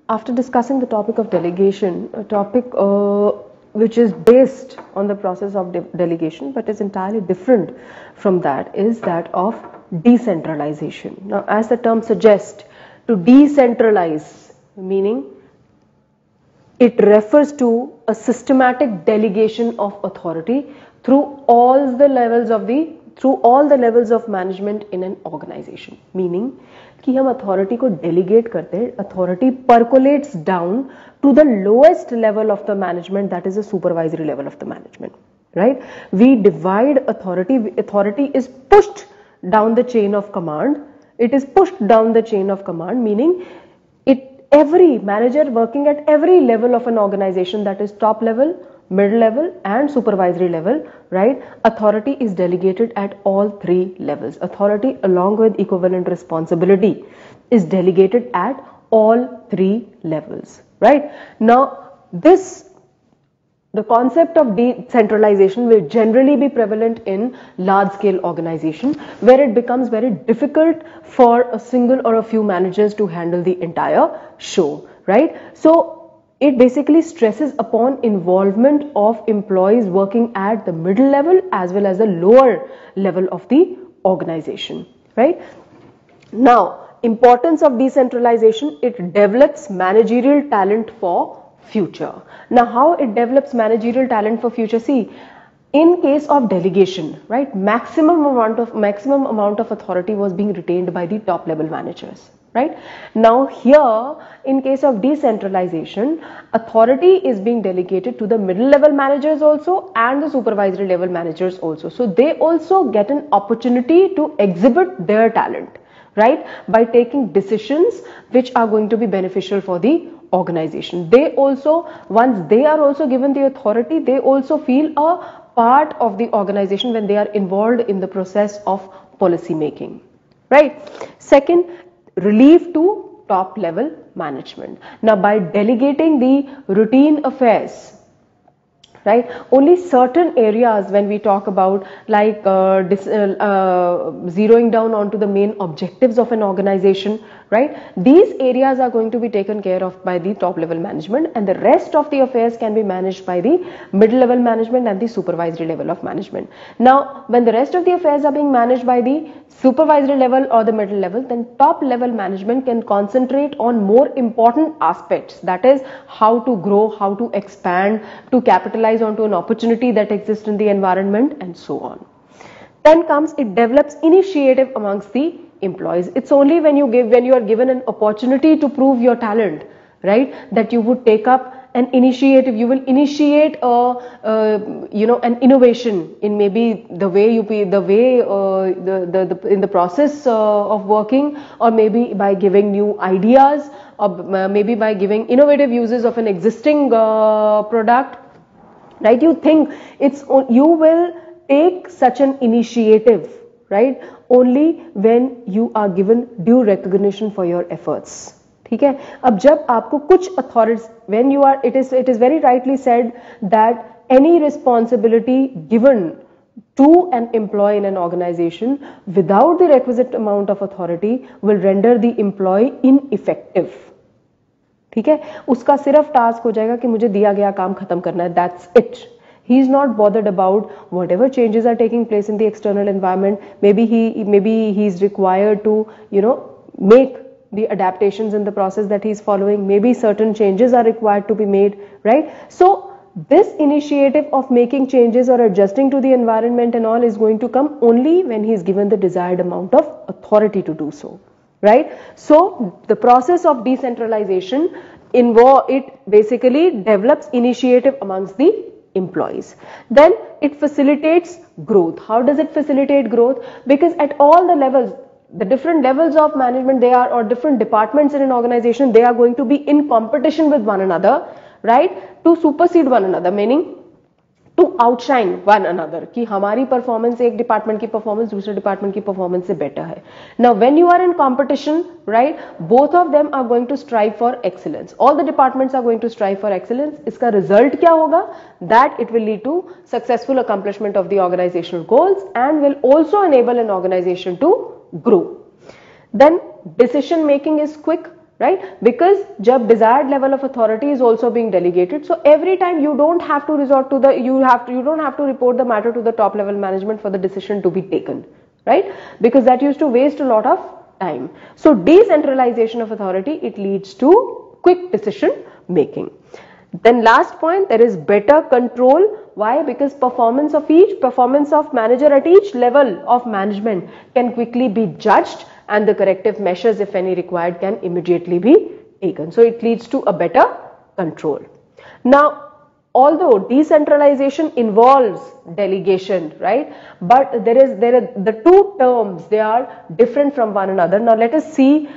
after discussing the topic of delegation, a topic which is based on the process of delegation but is entirely different from that, is that of decentralization. Now, as the term suggests, to decentralize, meaning it refers to a systematic delegation of authority through all the levels of management in an organization. Meaning कि हम authority को delegate करते हैं, authority percolates down to the lowest level of the management, that is the supervisory level of the management, right? We divide authority. Authority is pushed down the chain of command. It is pushed down the chain of command, meaning every manager working at every level of an organization, that is top level, middle level and supervisory level, right? Authority is delegated at all three levels. Authority along with equivalent responsibility is delegated at all three levels, right? Now, the concept of decentralization will generally be prevalent in large-scale organization where it becomes very difficult for a single or a few managers to handle the entire show, right? So it basically stresses upon involvement of employees working at the middle level as well as the lower level of the organization, right? Now, importance of decentralization, it develops managerial talent for future. Now, how it develops managerial talent for future? See, in case of delegation, right, maximum amount of authority was being retained by the top level managers, right? Now here, in case of decentralization, authority is being delegated to the middle level managers also and the supervisory level managers also. So they also get an opportunity to exhibit their talent, right, by taking decisions which are going to be beneficial for the organization. They also, once they are also given the authority, they also feel a part of the organization when they are involved in the process of policy making, right? Second, relief to top level management. Now, by delegating the routine affairs, right, only certain areas, when we talk about like zeroing down onto the main objectives of an organization, right, these areas are going to be taken care of by the top level management, and the rest of the affairs can be managed by the middle level management and the supervisory level of management. Now, when the rest of the affairs are being managed by the supervisory level or the middle level, then top level management can concentrate on more important aspects, that is how to grow, how to expand, to capitalize onto an opportunity that exists in the environment, and so on. Then comes, it develops initiative amongst the employees. It's only when you are given an opportunity to prove your talent, right, that you would take up an initiative. You will initiate an innovation in maybe the way in the process of working, or maybe by giving new ideas, or maybe by giving innovative uses of an existing product, right? You think you will take such an initiative, right, only when you are given due recognition for your efforts. ठीक है? अब जब आपको कुछ authorities, when you are, it is very rightly said that any responsibility given to an employee in an organization without the requisite amount of authority will render the employee ineffective. ठीक है? उसका सिर्फ टास्क हो जाएगा कि मुझे दिया गया काम खत्म करना है, that's it. He is not bothered about whatever changes are taking place in the external environment. Maybe he is required to, make the adaptations in the process that he is following. Maybe certain changes are required to be made, right? So this initiative of making changes or adjusting to the environment and all is going to come only when he is given the desired amount of authority to do so, right? So the process of decentralization it basically develops initiative amongst the employees. Then it facilitates growth. How does it facilitate growth? Because at all the levels, the different levels of management or different departments in an organization, they are going to be in competition with one another, right, to supersede one another, meaning to outshine one another, कि हमारी performance एक department की performance दूसरे department की performance से better है. Now, when you are in competition, right, both of them are going to strive for excellence. All the departments are going to strive for excellence. इसका result क्या होगा? That it will lead to successful accomplishment of the organizational goals and will also enable an organization to grow. Then decision making is quick, right? Because jab desired level of authority is also being delegated, so every time you don't have to resort to the, you don't have to report the matter to the top level management for the decision to be taken, right? Because that used to waste a lot of time. So decentralization of authority, it leads to quick decision making. Then last point, there is better control. Why? Because performance of manager at each level of management can quickly be judged, and the corrective measures, if any required, can immediately be taken. So it leads to a better control. Now, although decentralization involves delegation, right? But there are the two terms, they are different from one another. Now let us see